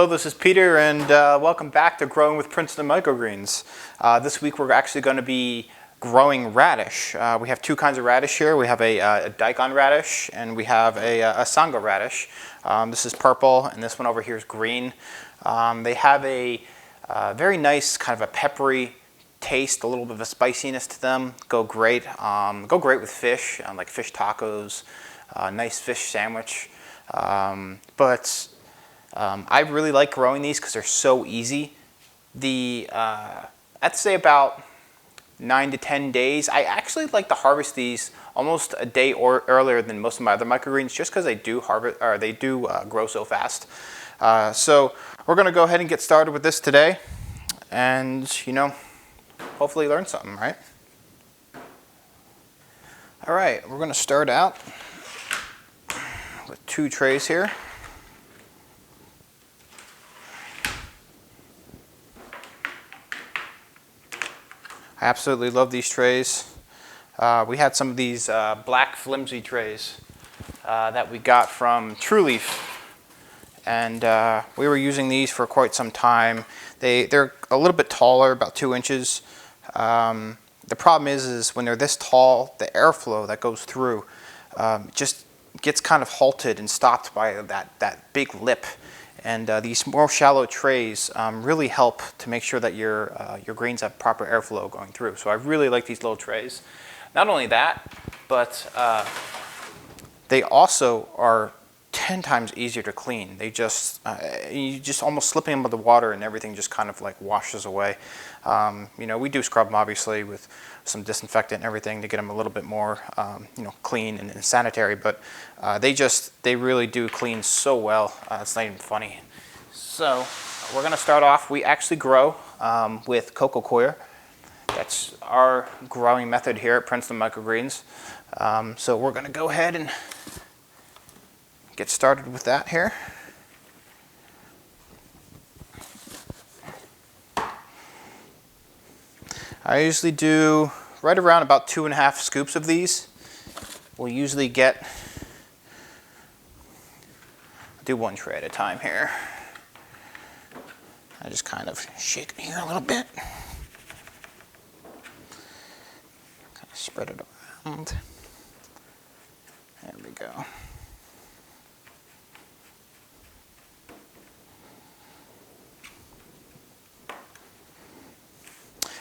Hello, this is Peter, and welcome back to Growing with Princeton Microgreens. This week we're actually going to be growing radish. We have two kinds of radish here. We have a daikon radish, and we have a sango radish. This is purple, and this one over here is green. They have a very nice kind of a peppery taste, a little bit of a spiciness to them. Go great with fish, like fish tacos, nice fish sandwich. I really like growing these because they're so easy. I'd say about 9 to 10 days. I actually like to harvest these almost a day earlier than most of my other microgreens, just because they do grow so fast. So we're going to go ahead and get started with this today, and hopefully learn something, right? All right, we're going to start out with 2 trays here. I absolutely love these trays. We had some of these black flimsy trays that we got from True Leaf, and we were using these for quite some time. They're a little bit taller, about 2 inches. The problem is when they're this tall, the airflow that goes through just gets kind of halted and stopped by that big lip. And these more shallow trays really help to make sure that your greens have proper airflow going through. So I really like these little trays. Not only that, but they also are 10 times easier to clean. They you just almost slip them with the water and everything just kind of like washes away. We do scrub them obviously with some disinfectant and everything to get them a little bit more clean and sanitary, but they really do clean so well. It's not even funny. So we're going to start off. We actually grow with coco coir. That's our growing method here at Princeton Microgreens. So we're going to go ahead and get started with that here. I usually do right around about 2.5 scoops of these. We'll usually do 1 tray at a time here. I just kind of shake it here a little bit. Kind of spread it around. There we go.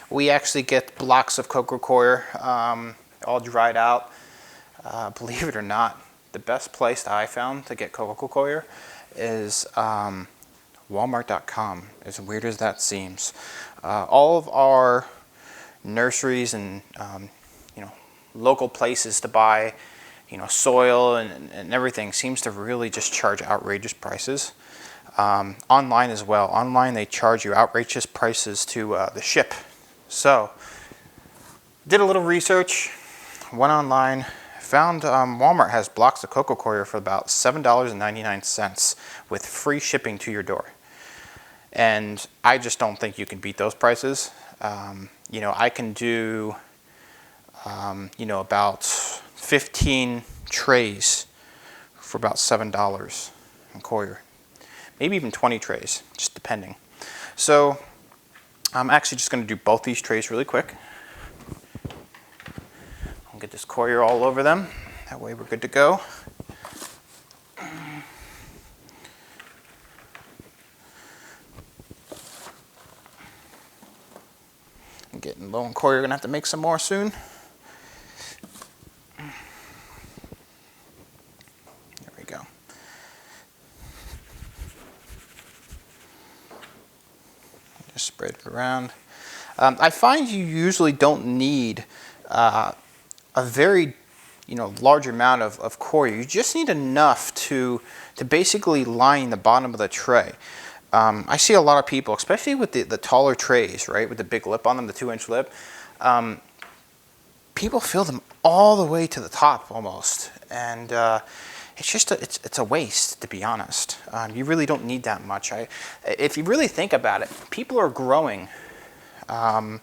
We actually get blocks of coco coir all dried out. Believe it or not, the best place that I found to get coco coir is Walmart.com, as weird as that seems. All of our nurseries and local places to buy soil and everything seems to really just charge outrageous prices. Online as well. Online they charge you outrageous prices to the ship. So, did a little research, went online, found Walmart has blocks of coco coir for about $7.99 with free shipping to your door. And I just don't think you can beat those prices. I can do, about 15 trays for about $7 in coir. Maybe even 20 trays, just depending. So, I'm actually just going to do both these trays really quick. I'll get this coir all over them. That way we're good to go. I'm getting low on coir. We're going to have to make some more soon. There we go. Just spread it around. I find you usually don't need a very large amount of coir. You just need enough to basically line the bottom of the tray. I see a lot of people, especially with the taller trays, right, with the big lip on them, the 2-inch lip. People fill them all the way to the top almost, and it's just it's a waste, to be honest. You really don't need that much. If you really think about it, people are growing, and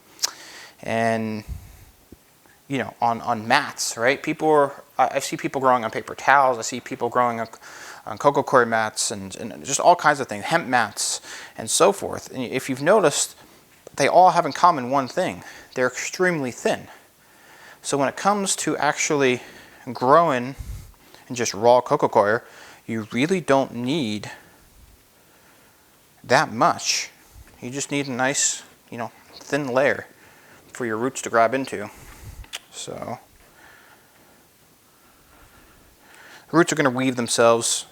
you know, on mats, right? I see people growing on paper towels. I see people growing on cocoa coir mats and just all kinds of things, hemp mats and so forth. And if you've noticed, they all have in common one thing. They're extremely thin. So when it comes to actually growing in just raw cocoa coir, you really don't need that much. You just need a nice, you know, thin layer for your roots to grab into. So the roots are going to weave themselves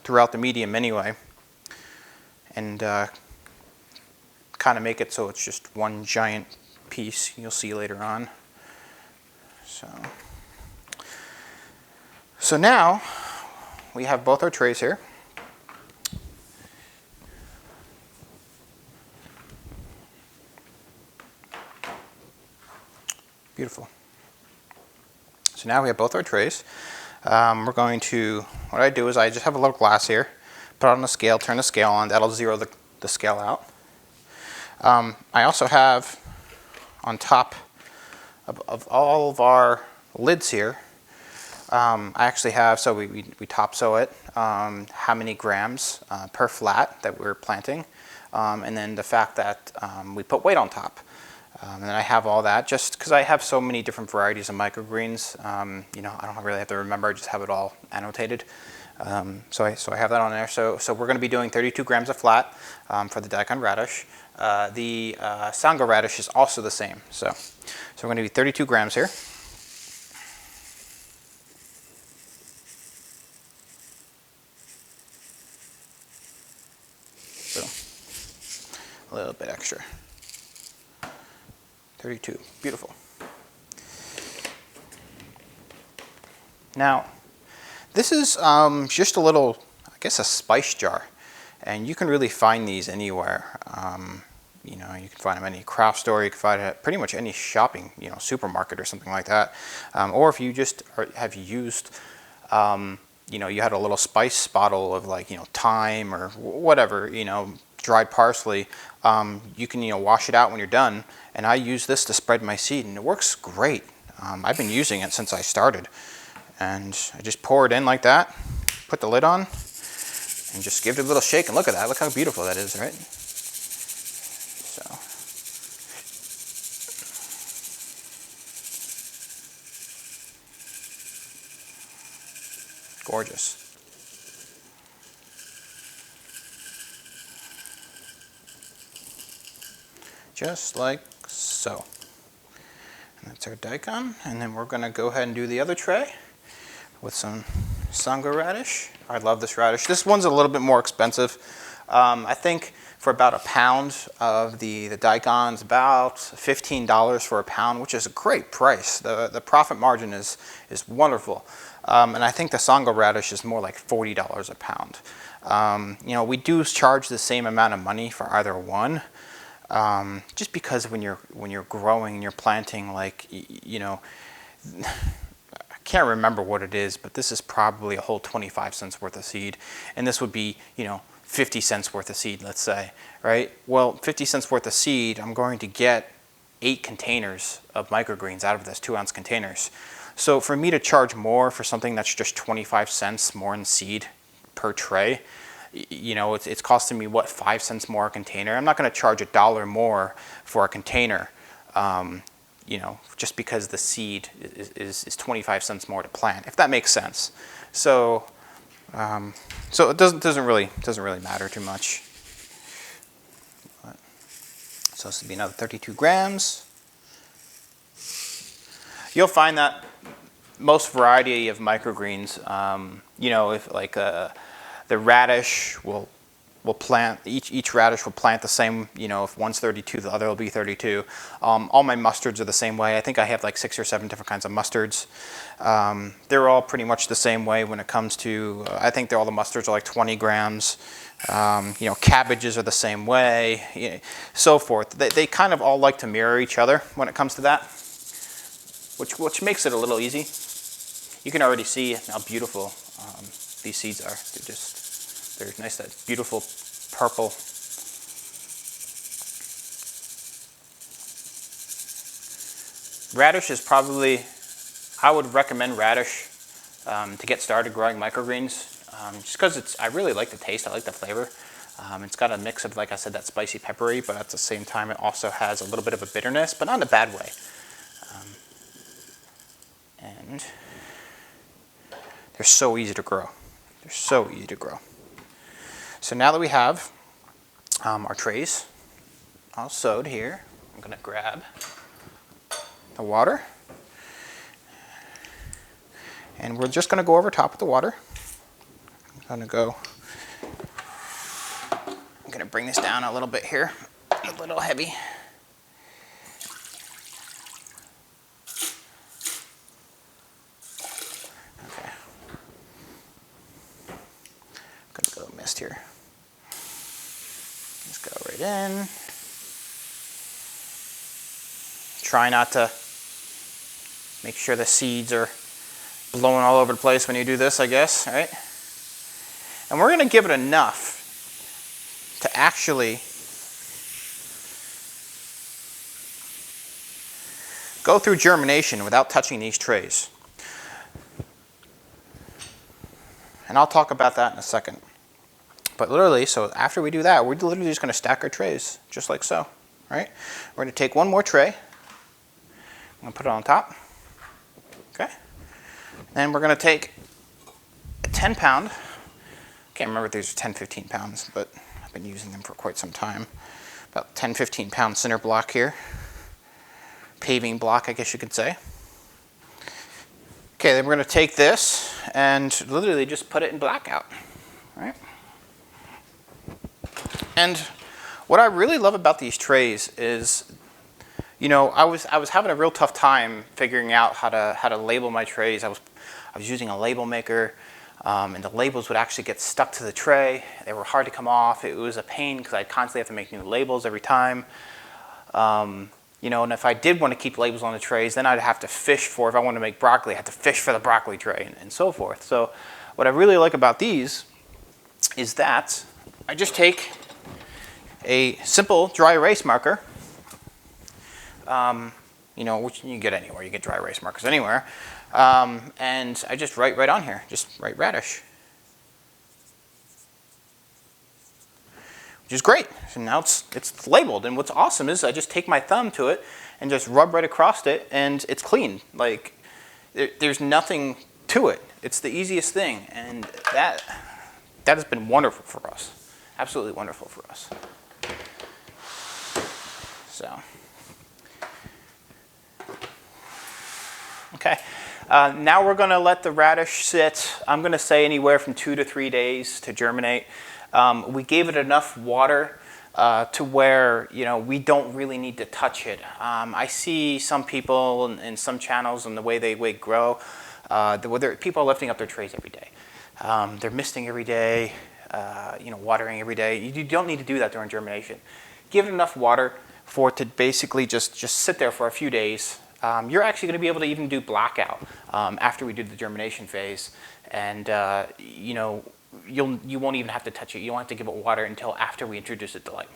throughout the medium anyway, and kind of make it so it's just one giant piece. You'll see later on. So now we have both our trays here. Beautiful. So now we have both our trays. We're going to, what I do is I just have a little glass here, put it on the scale, turn the scale on, that'll zero the scale out. I also have on top of all of our lids here, I actually have, so we top sow it, how many grams per flat that we're planting, and then the fact that we put weight on top. And then I have all that just because I have so many different varieties of microgreens. You know, I don't really have to remember, I just have it all annotated. So I have that on there. So we're going to be doing 32 grams of flat for the daikon radish. The sango radish is also the same. So we're going to be 32 grams here. Boom. A little bit extra. 32. Beautiful. Now, this is just a little, I guess, a spice jar, and you can really find these anywhere. You know, you can find them in any craft store. You can find it at pretty much any shopping, you know, supermarket or something like that. Or if you just have used, you know, you had a little spice bottle of like, you know, thyme or whatever, you know, dried parsley. You can, you know, wash it out when you're done. And I use this to spread my seed, and it works great. I've been using it since I started. And I just pour it in like that, put the lid on, and just give it a little shake. And look at that. Look how beautiful that is, right? So. Gorgeous. Just like so. And that's our daikon. And then we're going to go ahead and do the other tray with some sango radish. I love this radish. This one's a little bit more expensive. I think for about a pound of the daikons, about $15 for a pound, which is a great price. The profit margin is wonderful. And I think the sango radish is more like $40 a pound. You know, we do charge the same amount of money for either one. Just because when you're growing and you're planting, like, you know, I can't remember what it is, but this is probably a whole 25 cents worth of seed, and this would be, you know, 50 cents worth of seed, let's say, right? Well, 50 cents worth of seed, I'm going to get 8 containers of microgreens out of this 2-ounce containers. So for me to charge more for something that's just 25 cents more in seed per tray, you know, it's costing me, what, 5 cents more a container. I'm not going to charge $1 more for a container, you know, just because the seed is 25 cents more to plant, if that makes sense. So, so it doesn't really matter too much. So this would be another 32 grams. You'll find that most variety of microgreens, you know, if like the radish will plant, each radish will plant the same, you know, if one's 32, the other will be 32. All my mustards are the same way. I think I have like 6 or 7 different kinds of mustards. They're all pretty much the same way when it comes to, I think all the mustards are like 20 grams. You know, cabbages are the same way, you know, so forth. They kind of all like to mirror each other when it comes to that, which makes it a little easy. You can already see how beautiful these seeds are. They're nice, that beautiful purple. Radish is probably, I would recommend radish to get started growing microgreens, just because I really like the taste, I like the flavor. It's got a mix of, like I said, that spicy peppery, but at the same time it also has a little bit of a bitterness, but not in a bad way. And they're so easy to grow. They're so easy to grow. So now that we have our trays all sowed here, I'm going to grab the water. And we're just going to go over top of the water. I'm going to bring this down a little bit here. A little heavy. Okay. I'm going to go mist here. Just go right in. Try not to make sure the seeds are blowing all over the place when you do this, I guess, right? And we're going to give it enough to actually go through germination without touching these trays. And I'll talk about that in a second. But literally, so after we do that, we're literally just going to stack our trays, just like so, right? We're going to take one more tray. I'm going to put it on top. Okay. Then we're going to take a 10-pound, can't remember if these are 10, 15 pounds, but I've been using them for quite some time. About 10, 15 pound cinder block here. Paving block, I guess you could say. Okay, then we're going to take this and literally just put it in Blackout, right? And what I really love about these trays is, you know, I was having a real tough time figuring out how to label my trays. I was using a label maker, and the labels would actually get stuck to the tray. They were hard to come off. It was a pain because I'd constantly have to make new labels every time. You know, and if I did want to keep labels on the trays, then I'd have to fish for, if I wanted to make broccoli, I had to fish for the broccoli tray and so forth. So what I really like about these is that I just take a simple dry erase marker, you know, which you can get anywhere. You get dry erase markers anywhere. And I just write right on here, just write radish. Which is great. So now it's labeled. And what's awesome is I just take my thumb to it and just rub right across it, and it's clean. Like, there's nothing to it. It's the easiest thing. And that has been wonderful for us. Absolutely wonderful for us. So. Okay, now we're going to let the radish sit. I'm going to say anywhere from 2 to 3 days to germinate. We gave it enough water to where, you know, we don't really need to touch it. I see some people in some channels and the way they grow, people are lifting up their trays every day. They're misting every day, you know, watering every day. You don't need to do that during germination. Give it enough water for it to basically just sit there for a few days. You're actually going to be able to even do Blackout after we do the germination phase, and you know, you won't even have to touch it. You won't have to give it water until after we introduce it to light.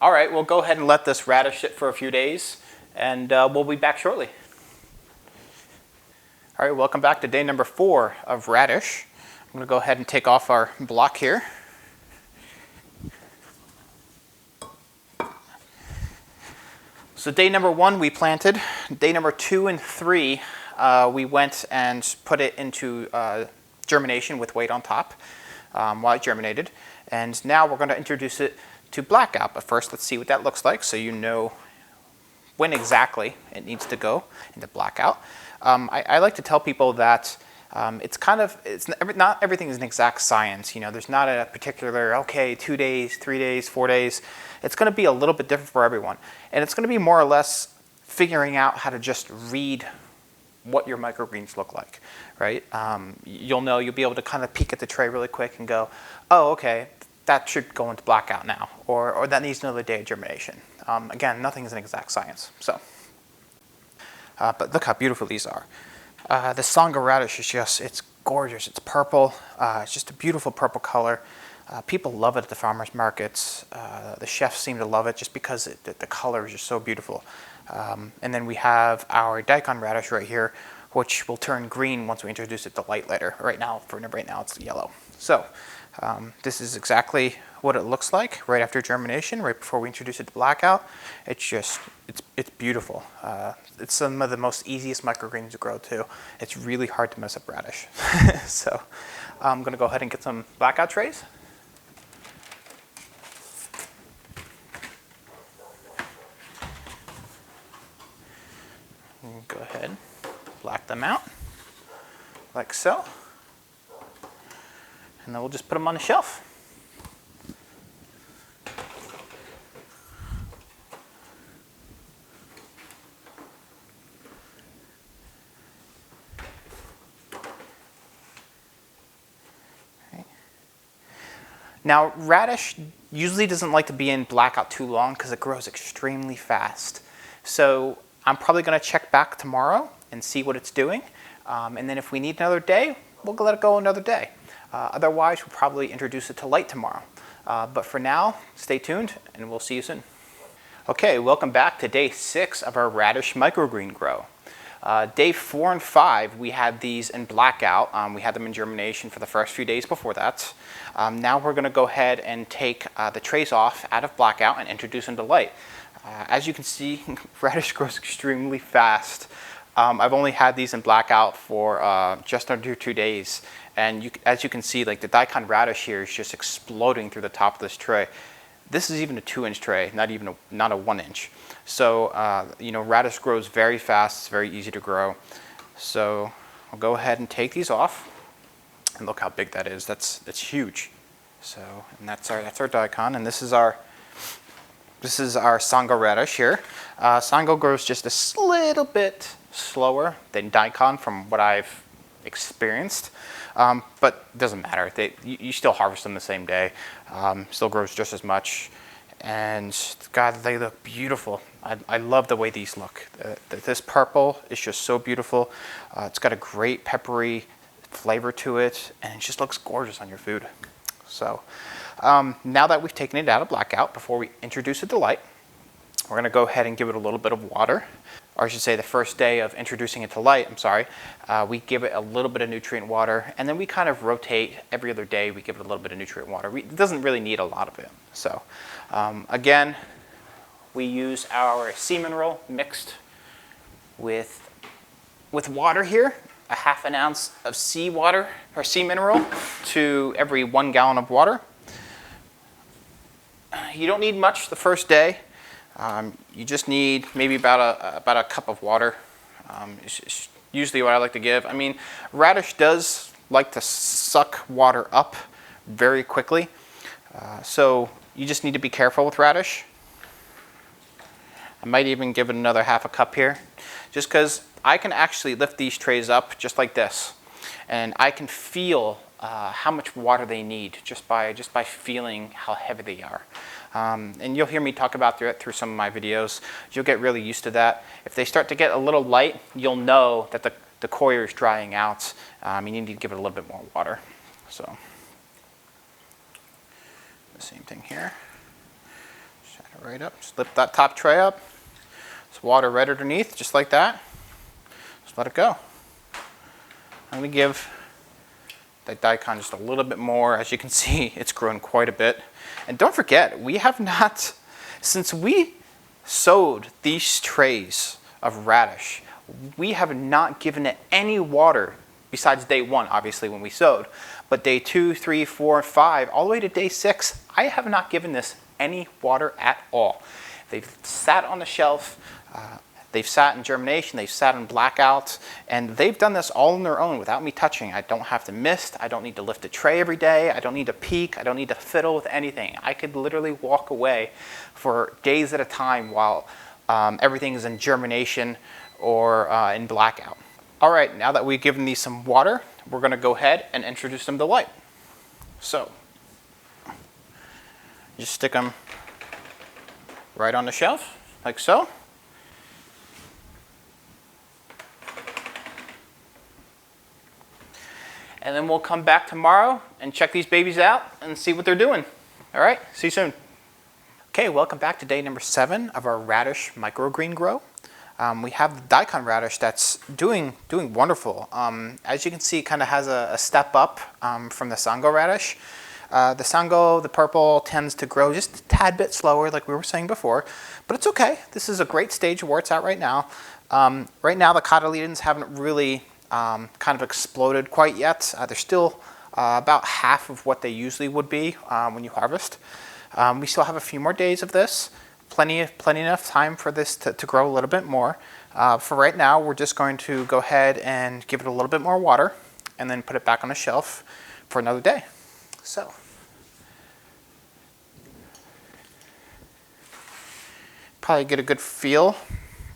All right, we'll go ahead and let this radish sit for a few days, and we'll be back shortly. All right, welcome back to day number 4 of radish. I'm going to go ahead and take off our block here. So day number 1 we planted. Day number 2 and 3 we went and put it into germination with weight on top while it germinated. And now we're going to introduce it to Blackout. But first let's see what that looks like so you know when exactly it needs to go into Blackout. I like to tell people that not everything is an exact science. You know, there's not a particular, okay, 2 days, 3 days, 4 days. It's going to be a little bit different for everyone. And it's going to be more or less figuring out how to just read what your microgreens look like, right? You'll be able to kind of peek at the tray really quick and go, oh, okay, that should go into Blackout now, or that needs another day of germination. Again, nothing is an exact science. So, but look how beautiful these are. The Sanga radish is just, it's gorgeous. It's purple. It's just a beautiful purple color. People love it at the farmers markets. The chefs seem to love it just because the color is just so beautiful. And then we have our daikon radish right here, which will turn green once we introduce it to light later. Right now it's yellow. So this is exactly what it looks like right after germination, right before we introduce it to Blackout. It's beautiful. It's some of the most easiest microgreens to grow too. It's really hard to mess up radish. So I'm gonna go ahead and get some Blackout trays. Go ahead, black them out like so. And then we'll just put them on the shelf. Now, radish usually doesn't like to be in Blackout too long because it grows extremely fast. So I'm probably going to check back tomorrow and see what it's doing. And then if we need another day, we'll let it go another day. Otherwise, we'll probably introduce it to light tomorrow. But for now, stay tuned and we'll see you soon. Okay, welcome back to day 6 of our radish microgreen grow. Day 4 and 5, we had these in Blackout. We had them in germination for the first few days before that. Now we're going to go ahead and take the trays off out of Blackout and introduce them to light. As you can see, radish grows extremely fast. I've only had these in Blackout for just under 2 days. And as you can see, like the daikon radish here is just exploding through the top of this tray. This is even a 2-inch tray, not a 1-inch. So, you know, radish grows very fast. It's very easy to grow. So I'll go ahead and take these off. And look how big that is. That's huge. So, and that's our daikon. And this is our sango radish here. Sango grows just a little bit slower than daikon from what I've experienced. But it doesn't matter. You still harvest them the same day. Still grows just as much. And God, they look beautiful. I love the way these look. This purple is just so beautiful. It's got a great peppery flavor to it, and it just looks gorgeous on your food. So now that we've taken it out of Blackout, before we introduce it to light, we're going to go ahead and give it a little bit of water. Or I should say the first day of introducing it to light, we give it a little bit of nutrient water, and then we kind of rotate every other day. We give it a little bit of nutrient water. It doesn't really need a lot of it. So again, we use our sea mineral mixed with water here, a ½ ounce of sea mineral to every 1 gallon of water. You don't need much the first day. You just need maybe about a cup of water. It's usually what I like to give. I mean, radish does like to suck water up very quickly. So you just need to be careful with radish. I might even give it another ½ a cup here, just because I can actually lift these trays up just like this, and I can feel how much water they need just by feeling how heavy they are. And you'll hear me talk about it through some of my videos. You'll get really used to that. If they start to get a little light, you'll know that the coir is drying out. You need to give it a little bit more water. So the same thing here. Shut it right up. Just lift that top tray up. There's water right underneath, just like that. Just let it go. I'm going to give that daikon just a little bit more. As you can see, it's grown quite a bit. And don't forget, we have not, since we sowed these trays of radish, we have not given it any water besides day 1, obviously, when we sowed. But day 2, 3, 4, 5, all the way to day 6, I have not given this any water at all. They've sat on the shelf. They've sat in germination, they've sat in Blackout, and they've done this all on their own without me touching. I don't have to mist, I don't need to lift a tray every day, I don't need to peek, I don't need to fiddle with anything. I could literally walk away for days at a time while everything is in germination or in Blackout. All right, now that we've given these some water, we're going to go ahead and introduce them to light. So, just stick them right on the shelf, like so. And then we'll come back tomorrow and check these babies out and see what they're doing. All right, see you soon. Okay, welcome back to day number 7 of our radish microgreen grow. We have the daikon radish that's doing wonderful. As you can see, it kind of has a step up from the sango radish. The sango, the purple, tends to grow just a tad bit slower, like we were saying before, but it's okay. This is a great stage where it's at right now. Right now, the cotyledons haven't really kind of exploded quite yet. They're still about half of what they usually would be when you harvest. We still have a few more days of this. Plenty enough time for this to grow a little bit more. For right now, we're just going to go ahead and give it a little bit more water and then put it back on the shelf for another day. So, probably get a good feel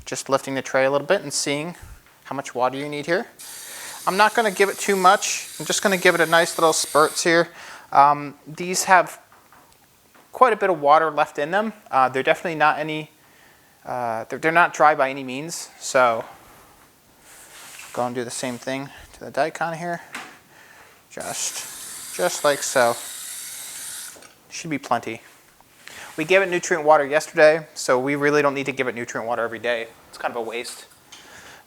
just lifting the tray a little bit and seeing how much water you need here. I'm not going to give it too much. I'm just going to give it a nice little spurts here. These have quite a bit of water left in them. They're definitely not any, they're not dry by any means. So go and do the same thing to the daikon here. Just like so. Should be plenty. We gave it nutrient water yesterday, so we really don't need to give it nutrient water every day. It's kind of a waste.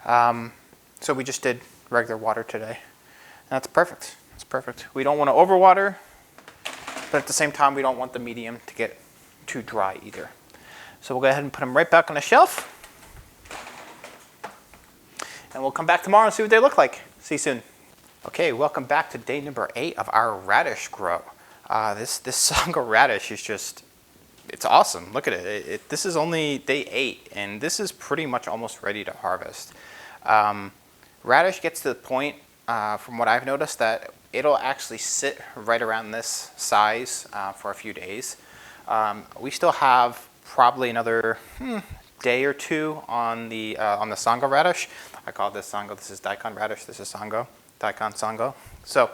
So we just did regular water today. And that's perfect. That's perfect. We don't want to overwater, but at the same time, we don't want the medium to get too dry either. So we'll go ahead and put them right back on the shelf. And we'll come back tomorrow and see what they look like. See you soon. Okay, welcome back to day number 8 of our radish grow. This sango radish is just, it's awesome. Look at it. This is only day 8, and this is pretty much almost ready to harvest. Radish gets to the point, from what I've noticed, that it'll actually sit right around this size for a few days. We still have probably another day or 2 on the sango radish. I call this sango. This is daikon radish. This is sango. Daikon sango. So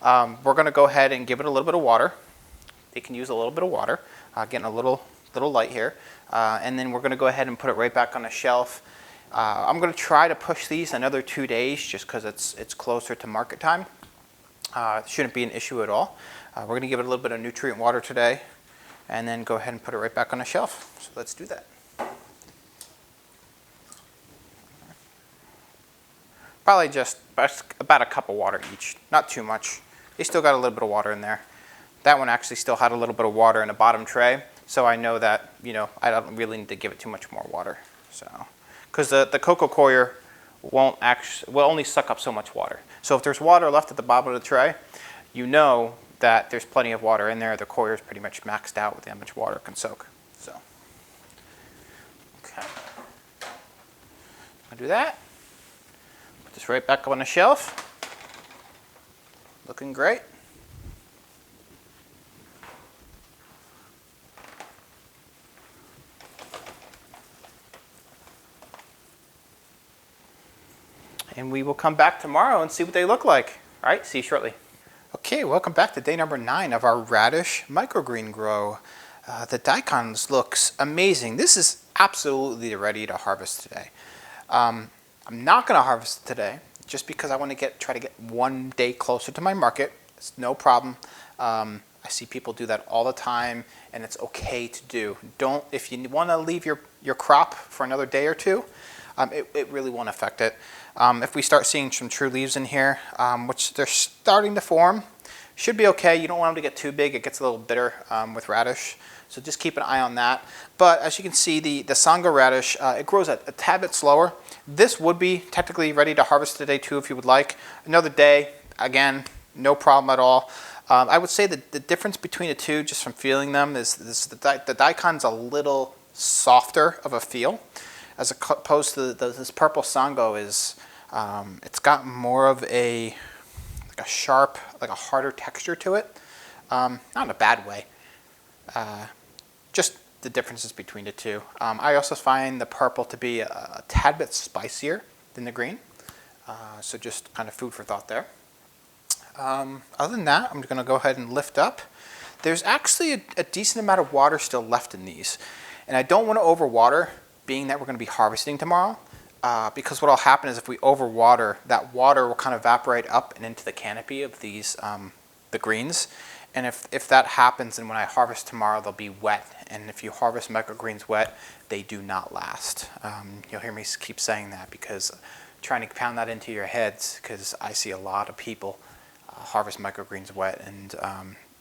we're going to go ahead and give it a little bit of water. It can use a little bit of water. Getting a little light here. And then we're going to go ahead and put it right back on the shelf. I'm going to try to push these another 2 days just because it's closer to market time. It shouldn't be an issue at all. We're going to give it a little bit of nutrient water today and then go ahead and put it right back on the shelf. So let's do that. Probably just about a cup of water each, not too much. They still got a little bit of water in there. That one actually still had a little bit of water in the bottom tray, so I know that, I don't really need to give it too much more water. So, because the cocoa coir will only suck up so much water. So if there's water left at the bottom of the tray, you know that there's plenty of water in there. The coir is pretty much maxed out with how much water it can soak. So, okay, I'll do that. Put this right back on the shelf. Looking great. And we will come back tomorrow and see what they look like. All right, see you shortly. Okay, welcome back to day number 9 of our radish microgreen grow. The daikons looks amazing. This is absolutely ready to harvest today. I'm not going to harvest today just because I want to try to get 1 day closer to my market. It's no problem. I see people do that all the time, and it's okay to do. If you want to leave your crop for another day or 2, it really won't affect it. If we start seeing some true leaves in here, which they're starting to form, should be okay. You don't want them to get too big. It gets a little bitter with radish, so just keep an eye on that. But as you can see, the sango radish, it grows a tad bit slower. This would be technically ready to harvest today too if you would like. Another day, again, no problem at all. I would say that the difference between the two, just from feeling them, is the daikon's a little softer of a feel, as opposed to this purple sango is, it's got more of a sharp, like a harder texture to it. Not in a bad way. Just the differences between the two. I also find the purple to be a tad bit spicier than the green. So just kind of food for thought there. Other than that, I'm going to go ahead and lift up. There's actually a decent amount of water still left in these. And I don't want to overwater, being that we're going to be harvesting tomorrow. Because what will happen is if we overwater, that water will kind of evaporate up and into the canopy of these, the greens. And if that happens, and when I harvest tomorrow, they'll be wet. And if you harvest microgreens wet, they do not last. You'll hear me keep saying that because trying to pound that into your heads, because I see a lot of people harvest microgreens wet, and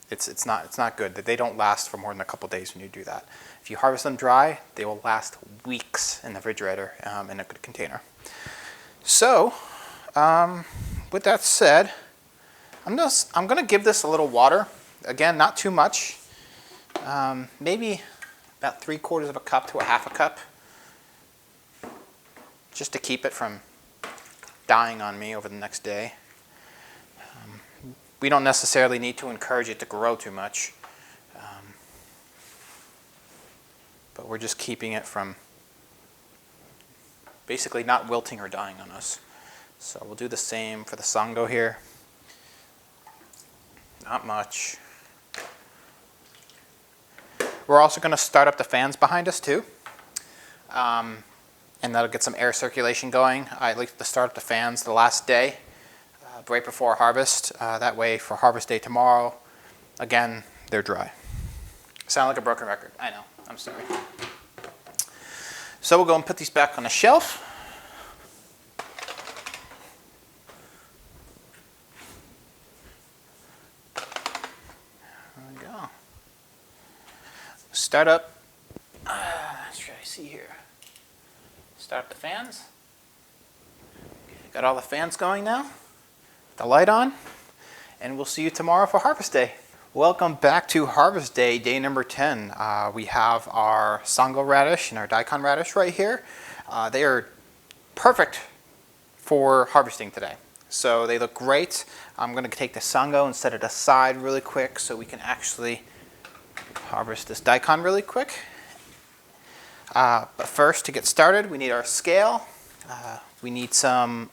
it's not good. They don't last for more than a couple days when you do that. If you harvest them dry, they will last weeks in the refrigerator in a good container. So, with that said, I'm going to give this a little water. Again, not too much. Maybe about 3/4 of a cup to a half a cup, just to keep it from dying on me over the next day. We don't necessarily need to encourage it to grow too much, but we're just keeping it from basically not wilting or dying on us. So we'll do the same for the sango here. Not much. We're also going to start up the fans behind us too, and that'll get some air circulation going. I like to start up the fans the last day, right before harvest. That way for harvest day tomorrow, again, they're dry. Sound like a broken record. I know. I'm sorry. So we'll go and put these back on the shelf. There we go. Start up. Let's try to see here. Start up the fans. Got all the fans going now. The light on, and we'll see you tomorrow for harvest day. Welcome back to harvest day, day number 10. We have our sango radish and our daikon radish right here. They are perfect for harvesting today. So they look great. I'm going to take the sango and set it aside really quick so we can actually harvest this daikon really quick. But first, to get started, we need our scale. We need some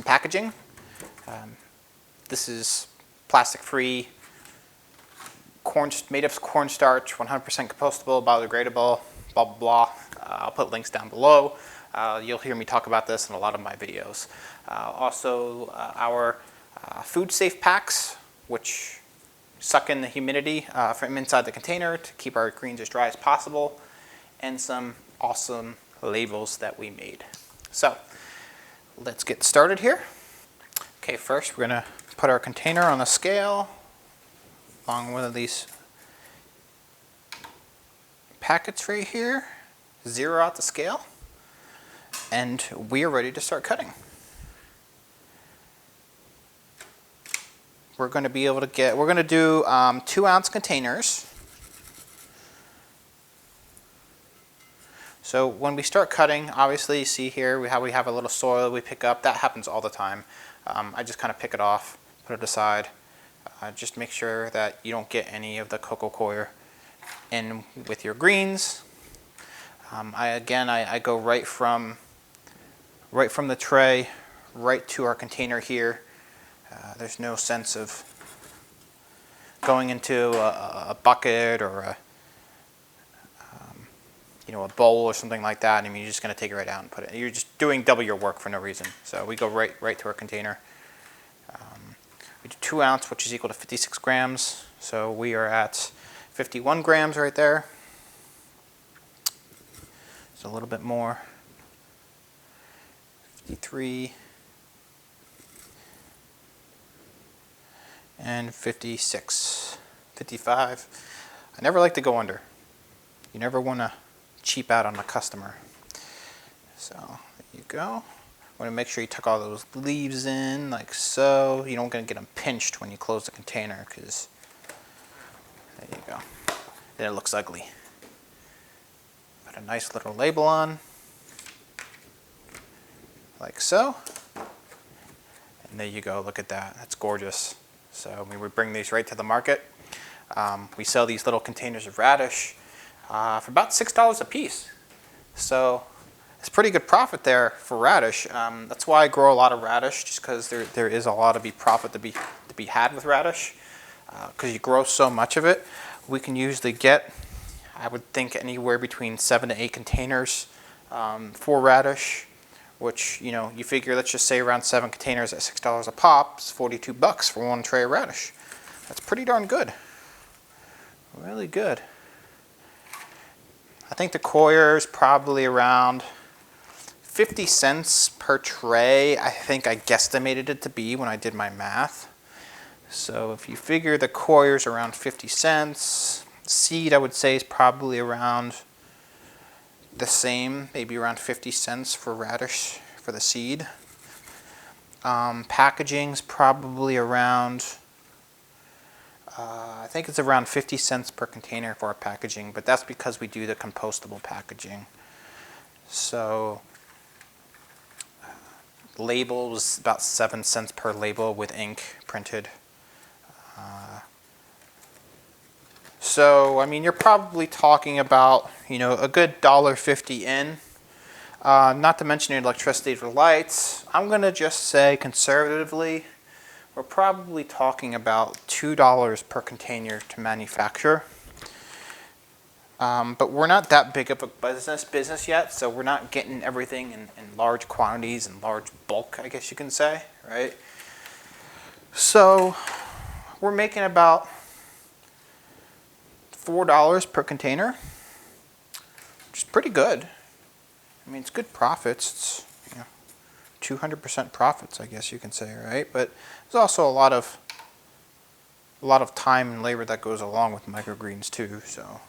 packaging. This is plastic-free, made of cornstarch, 100% compostable, biodegradable, blah, blah, blah. I'll put links down below. You'll hear me talk about this in a lot of my videos. Also, our food-safe packs, which suck in the humidity from inside the container to keep our greens as dry as possible, and some awesome labels that we made. So, let's get started here. Okay, first we're going to put our container on the scale along one of these packets right here, zero out the scale, and we are ready to start cutting. We're going to be able to we're going to do 2-ounce containers. So when we start cutting, obviously you see here how we have a little soil we pick up. That happens all the time. I just kind of pick it off, put it aside. Just make sure that you don't get any of the cocoa coir in with your greens. I go right from the tray right to our container here. There's no sense of going into a bucket or a bowl or something like that. I mean, you're just going to take it right out and put it. You're just doing double your work for no reason. So we go right to our container. We do 2 ounce, which is equal to 56 grams. So we are at 51 grams right there. Just a little bit more. 53. And 56. 55. I never like to go under. You never want to cheap out on the customer. So there you go. Want to make sure you tuck all those leaves in like so. You don't going to get them pinched when you close the container, because there you go. Then it looks ugly. Put a nice little label on like so. And there you go. Look at that. That's gorgeous. So we would bring these right to the market. We sell these little containers of radish for about $6 a piece. So it's pretty good profit there for radish. That's why I grow a lot of radish, just because there is a lot of profit to be had with radish. Because you grow so much of it, we can usually get, I would think, anywhere between 7 to 8 containers for radish. Which, you figure, let's just say around 7 containers at $6 a pop, it's $42 for 1 tray of radish. That's pretty darn good. Really good. I think the coir is probably around 50 cents per tray. I think I guesstimated it to be when I did my math. So if you figure the coir is around 50 cents, seed I would say is probably around the same, maybe around 50 cents for radish for the seed. Packaging's probably around, I think it's around 50 cents per container for our packaging, but that's because we do the compostable packaging. So label was about 7 cents per label with ink printed. So I mean, you're probably talking about, you know, a good $1.50 in. Not to mention your electricity for lights. I'm going to just say conservatively, we're probably talking about $2 per container to manufacture. But we're not that big of a business yet, so we're not getting everything in large quantities and large bulk, I guess you can say, right? So we're making about $4 per container, which is pretty good. I mean, it's good profits. It's, you know, 200% profits, I guess you can say, right? But there's also a lot of time and labor that goes along with microgreens too. So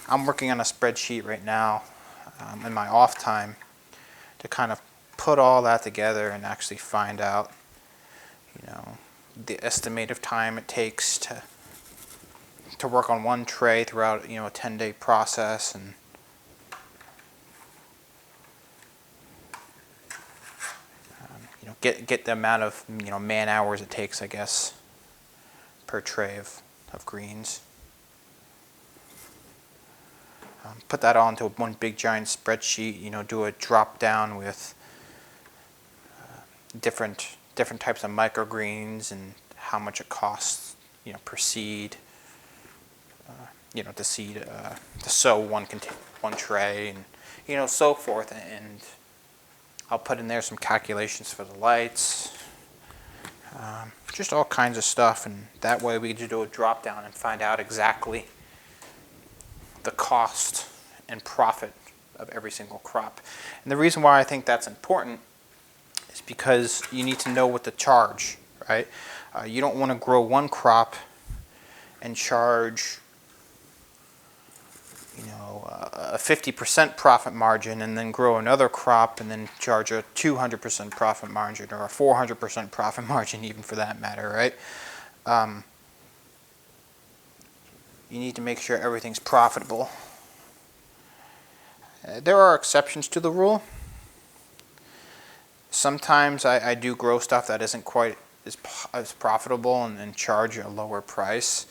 I'm working on a spreadsheet right now in my off time to kind of put all that together and actually find out, you know, the estimated time it takes to work on one tray throughout, you know, a 10-day process, and you know, get the amount of, you know, man hours it takes, I guess, per tray of greens. Put that all into one big giant spreadsheet. You know, do a drop down with different types of microgreens and how much it costs, you know, per seed. You know, to seed, to sow one tray, and, you know, so forth. And I'll put in there some calculations for the lights, just all kinds of stuff. And that way we can do a drop down and find out exactly the cost and profit of every single crop. And the reason why I think that's important is because you need to know what to charge, right? You don't want to grow one crop and charge, you know, a 50% profit margin, and then grow another crop and then charge a 200% profit margin, or a 400% profit margin, even for that matter, right? You need to make sure everything's profitable. There are exceptions to the rule. Sometimes I do grow stuff that isn't quite as profitable and charge a lower price.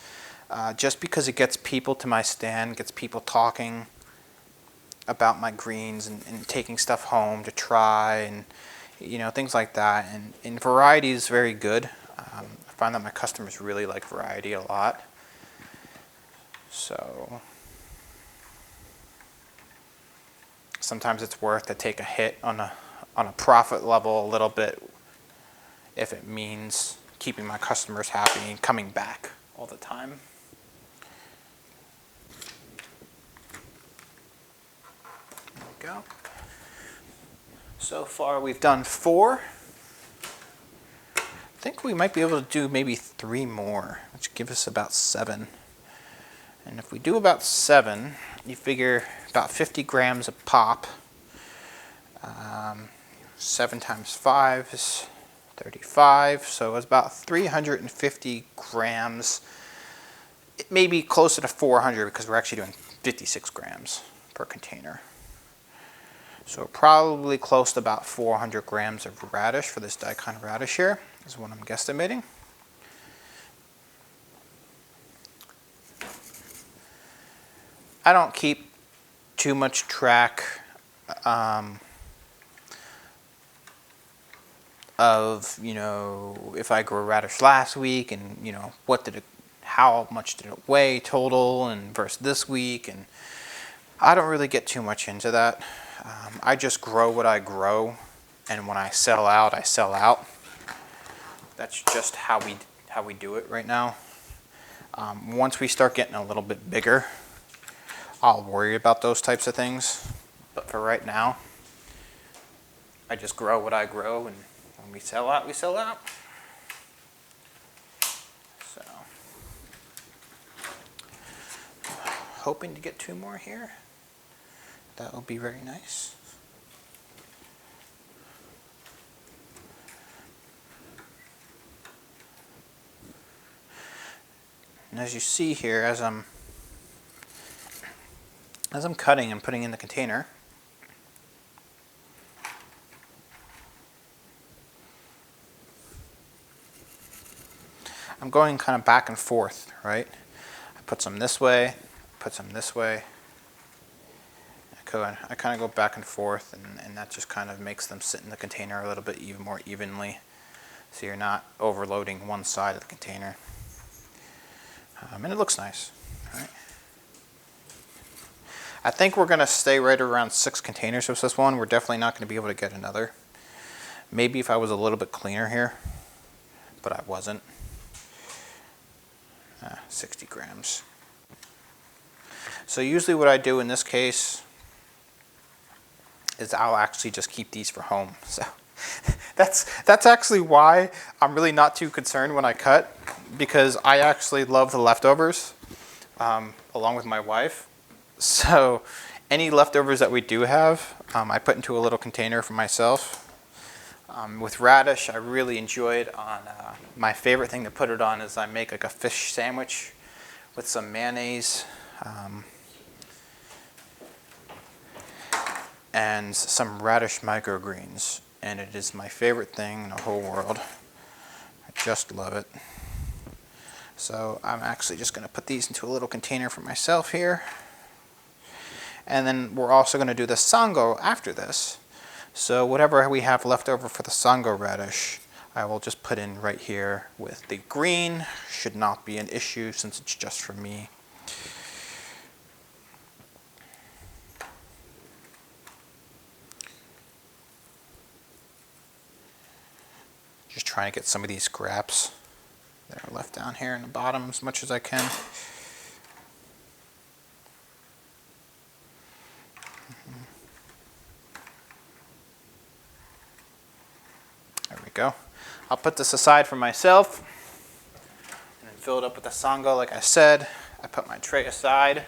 Just because it gets people to my stand, gets people talking about my greens and taking stuff home to try, and, you know, things like that. And variety is very good. I find that my customers really like variety a lot. So sometimes it's worth to take a hit on a profit level a little bit if it means keeping my customers happy and coming back all the time. Go. So far we've done 4. I think we might be able to do maybe 3 more, which gives us about 7. And if we do about 7, you figure about 50 grams a pop. 7 times 5 is 35, so it's about 350 grams. It may be closer to 400 because we're actually doing 56 grams per container. So probably close to about 400 grams of radish for this daikon radish here is what I'm guesstimating. I don't keep too much track of, you know, if I grew radish last week and, you know, how much did it weigh total and versus this week, and I don't really get too much into that. I just grow what I grow, and when I sell out, I sell out. that's just how we do it right now. Once we start getting a little bit bigger, I'll worry about those types of things. But for right now, I just grow what I grow, and when we sell out, we sell out. So, hoping to get 2 more here. That will be very nice. And as you see here, as I'm cutting and putting in the container, I'm going kind of back and forth, right? I put some this way, put some this way. I kind of go back and forth, and that just kind of makes them sit in the container a little bit even more evenly, so you're not overloading one side of the container. And it looks nice, right? I think we're going to stay right around 6 containers with this one. We're definitely not going to be able to get another. Maybe if I was a little bit cleaner here, but I wasn't. 60 grams. So usually what I do in this case is I'll actually just keep these for home. So that's actually why I'm really not too concerned when I cut, because I actually love the leftovers along with my wife. So any leftovers that we do have, I put into a little container for myself. With radish, I really enjoy it on, my favorite thing to put it on is I make like a fish sandwich with some mayonnaise and some Radish Microgreens. And it is my favorite thing in the whole world. I just love it. So I'm actually just going to put these into a little container for myself here. And then we're also going to do the sango after this. So whatever we have left over for the sango radish, I will just put in right here with the green. Should not be an issue since it's just for me. Just trying to get some of these scraps that are left down here in the bottom as much as I can. There we go. I'll put this aside for myself and then fill it up with the sango like I said. I put my tray aside.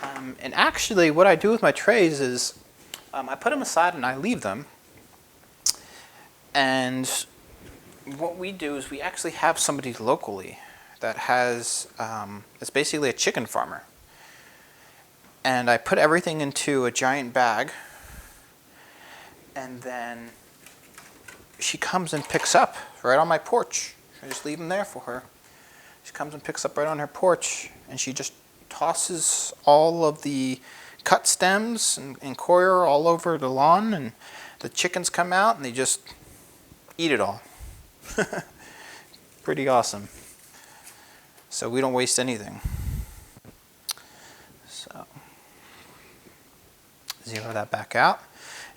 And actually what I do with my trays is I put them aside and I leave them. And what we do is we actually have somebody locally that has, it's basically a chicken farmer. And I put everything into a giant bag, and then she comes and picks up right on my porch. I just leave them there for her. She comes and picks up right on her porch, and she just tosses all of the cut stems and coir all over the lawn, and the chickens come out and they just eat it all. Pretty awesome. So we don't waste anything. So zero that back out.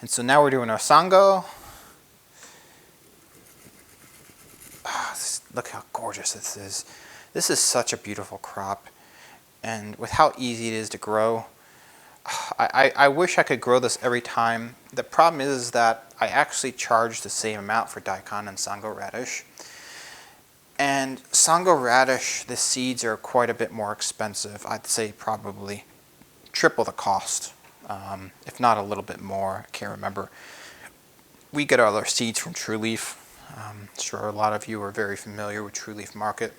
And so now we're doing our sango. Look how gorgeous this is. This is such a beautiful crop. And with how easy it is to grow, I wish I could grow this every time. The problem is that I actually charge the same amount for daikon and sango radish. And sango radish, the seeds are quite a bit more expensive. I'd say probably triple the cost, if not a little bit more. I can't remember. We get all our seeds from True Leaf. I'm sure a lot of you are very familiar with True Leaf Market.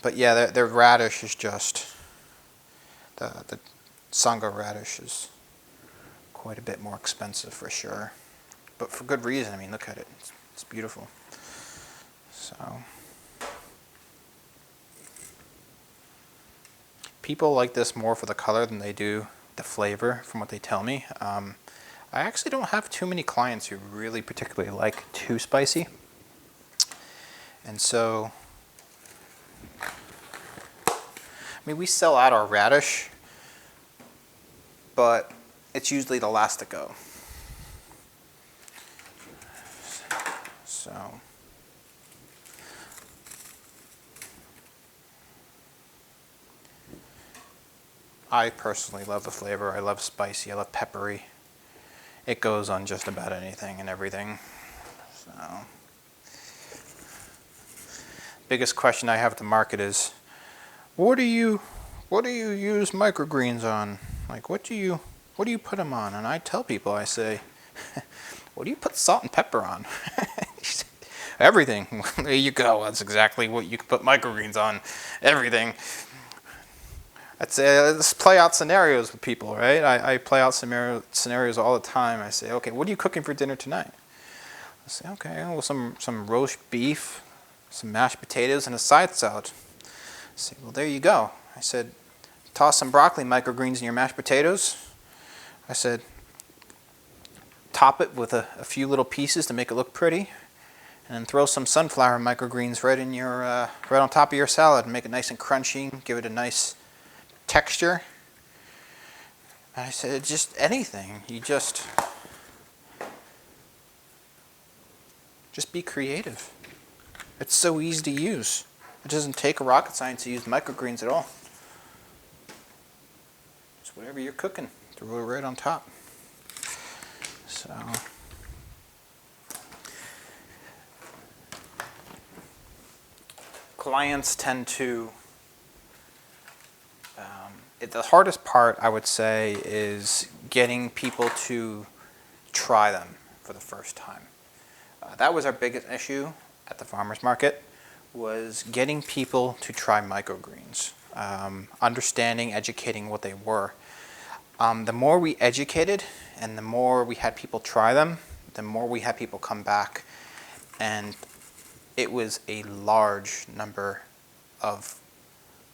But yeah, their radish is just, the sango radish is quite a bit more expensive for sure. But for good reason. I mean, look at it. It's beautiful. So people like this more for the color than they do the flavor, from what they tell me. I actually don't have too many clients who really particularly like too spicy. And so, I mean, we sell out our radish, but it's usually the last to go. So, I personally love the flavor. I love spicy. I love peppery. It goes on just about anything and everything. So, biggest question I have at the market is, what do you use microgreens on? Like, what do you put them on? And I tell people, I say, what do you put salt and pepper on? Everything. There you go. That's exactly what you can put microgreens on. Everything. I'd say let's play out scenarios with people, right? I play out scenarios all the time. I say, okay, what are you cooking for dinner tonight? I say, okay, well, some roast beef, some mashed potatoes, and a side salad. I say, well, there you go. I said, toss some broccoli microgreens in your mashed potatoes. I said, top it with a few little pieces to make it look pretty, and then throw some sunflower microgreens right in your right on top of your salad and make it nice and crunchy. Give it a nice texture. And I said, just anything. You just be creative. It's so easy to use. It doesn't take a rocket science to use microgreens at all. Just whatever you're cooking, throw it right on top. So, clients tend to, the hardest part, I would say, is getting people to try them for the first time. That was our biggest issue at the farmers market, was getting people to try microgreens, understanding, educating what they were. The more we educated and the more we had people try them, the more we had people come back, and it was a large number of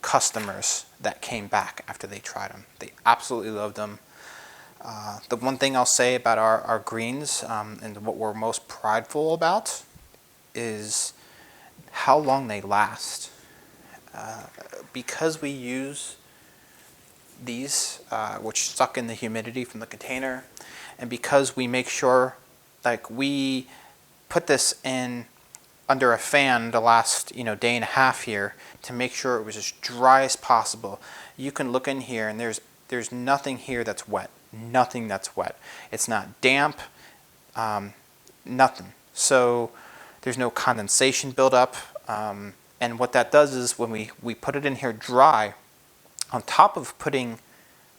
customers that came back after they tried them. They absolutely loved them. The one thing I'll say about our greens, and what we're most prideful about, is how long they last. Because we use these, which suck in the humidity from the container, and because we make sure, like, we put this in under a fan the last day and a half here to make sure it was as dry as possible. You can look in here and there's nothing here that's wet. Nothing that's wet. It's not damp, nothing. So there's no condensation buildup. And what that does is when we put it in here dry, on top of putting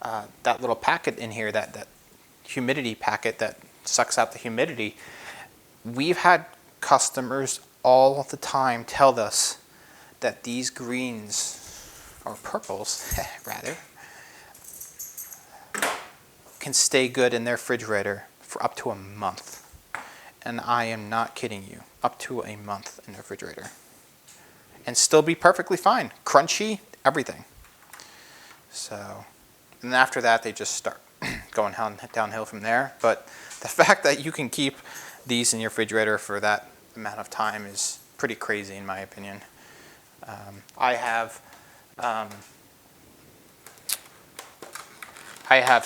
that little packet in here, that humidity packet that sucks out the humidity, we've had customers all the time tell us that these greens, or purples rather, can stay good in their refrigerator for up to a month. And I am not kidding you, up to a month in the refrigerator. And still be perfectly fine. Crunchy, everything. So, and after that they just start going downhill from there. But the fact that you can keep these in your refrigerator for that amount of time is pretty crazy in my opinion. I have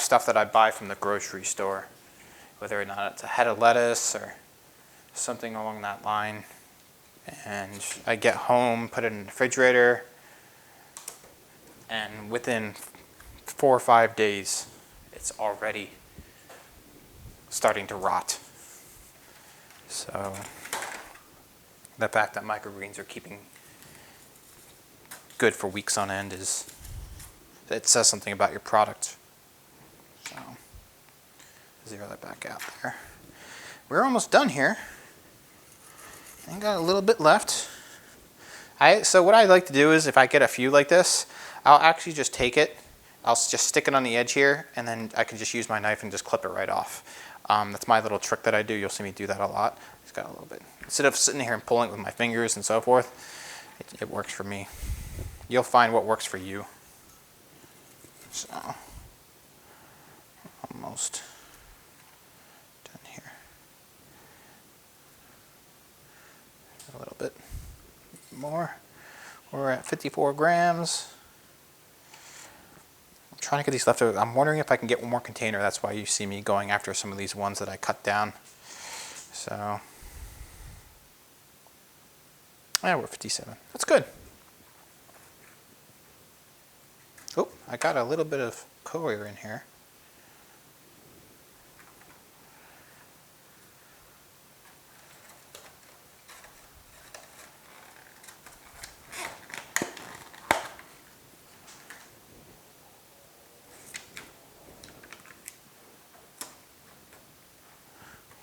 stuff that I buy from the grocery store, whether or not it's a head of lettuce or something along that line, and I get home, put it in the refrigerator, and within 4 or 5 days it's already starting to rot. So the fact that microgreens are keeping good for weeks on end it says something about your product. So zero that back out there. We're almost done here. I got a little bit left. So what I like to do is, if I get a few like this, I'll actually just take it, I'll just stick it on the edge here, and then I can just use my knife and just clip it right off. That's my little trick that I do. You'll see me do that a lot. It's got a little bit. Instead of sitting here and pulling it with my fingers and so forth, it works for me. You'll find what works for you. So, almost done here. A little bit more. We're at 54 grams. I'm trying to get these leftovers. I'm wondering if I can get one more container. That's why you see me going after some of these ones that I cut down. So, yeah, we're 57. That's good. Oh, I got a little bit of coir in here.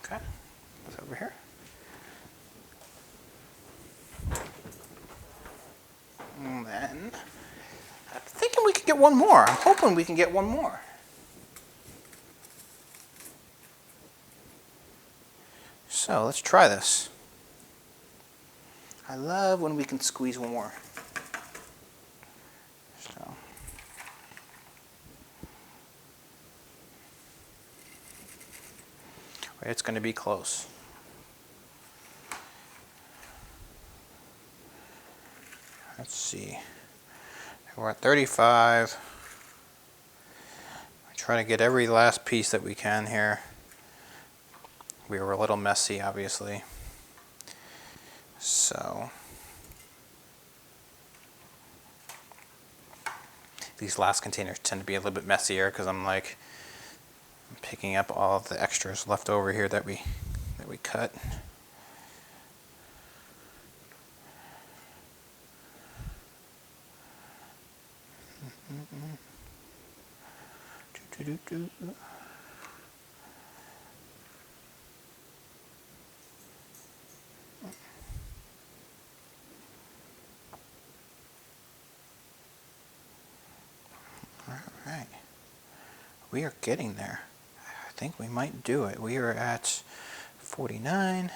Okay, what's over here? And then I'm thinking we could get one more. I'm hoping we can get one more. So let's try this. I love when we can squeeze one more. So. It's going to be close. Let's see. We're at 35. Try to get every last piece that we can here. We were a little messy, obviously. So these last containers tend to be a little bit messier because I'm picking up all of the extras left over here that we cut. All right, we are getting there. I think we might do it. We are at 49.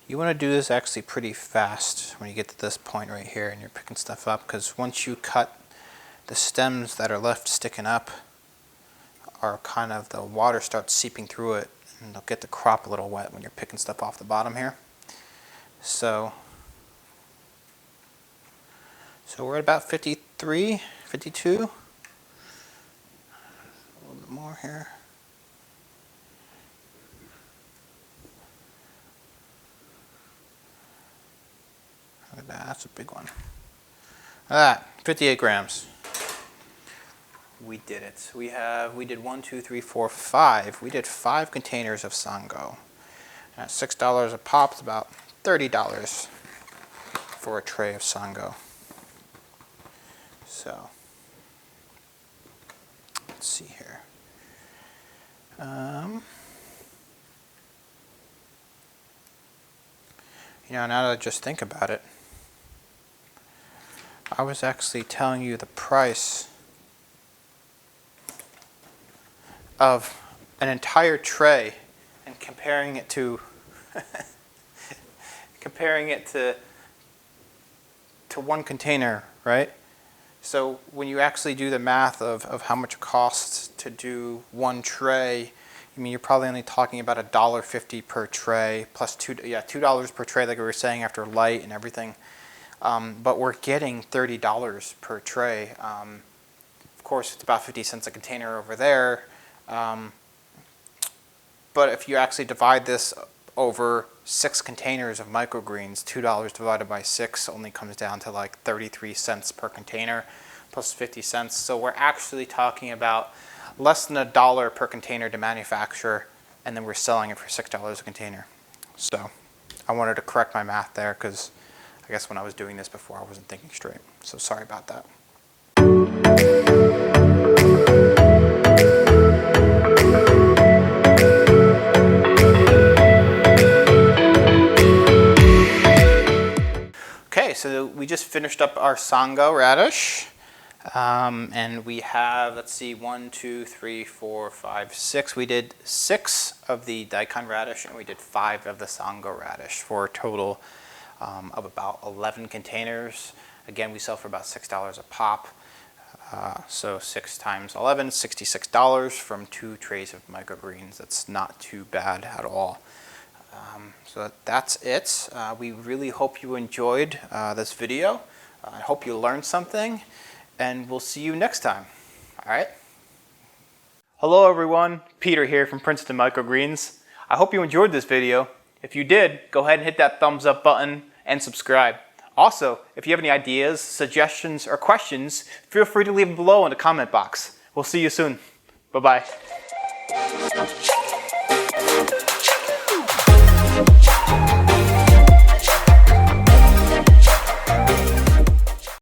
You want to do this actually pretty fast when you get to this point right here and you're picking stuff up, because once you cut, the stems that are left sticking up are kind of, the water starts seeping through it and they'll get the crop a little wet when you're picking stuff off the bottom here. So we're at about 53, 52. A little bit more here. Look at that, that's a big one. Look at that, 58 grams. We did it. We did 1, 2, 3, 4, 5. We did 5 containers of Sango. At $6 a pop, it's about $30 for a tray of Sango. So, let's see here. Now that I just think about it, I was actually telling you the price of an entire tray and comparing it to one container, right? So when you actually do the math of how much it costs to do one tray, I mean, you're probably only talking about $1.50 per tray, plus $2 per tray, like we were saying, after light and everything. But we're getting $30 per tray. Of course, it's about 50 cents a container over there. But if you actually divide this over 6 containers of microgreens, $2 divided by 6 only comes down to like 33 cents per container, plus 50 cents. So we're actually talking about less than $1 per container to manufacture, and then we're selling it for $6 a container. So I wanted to correct my math there, because I guess when I was doing this before I wasn't thinking straight. So sorry about that. Okay, so we just finished up our Sango radish. And we have, let's see, 1, 2, 3, 4, 5, 6. We did 6 of the daikon radish, and we did 5 of the Sango radish, for a total of about 11 containers. Again, we sell for about $6 a pop. So 6 times 11, $66 from 2 trays of microgreens. That's not too bad at all. So that's it. We really hope you enjoyed this video. I hope you learned something, and we'll see you next time. All right? Hello everyone, Peter here from Princeton Microgreens. I hope you enjoyed this video. If you did, go ahead and hit that thumbs up button and subscribe. Also, if you have any ideas, suggestions, or questions, feel free to leave them below in the comment box. We'll see you soon. Bye-bye.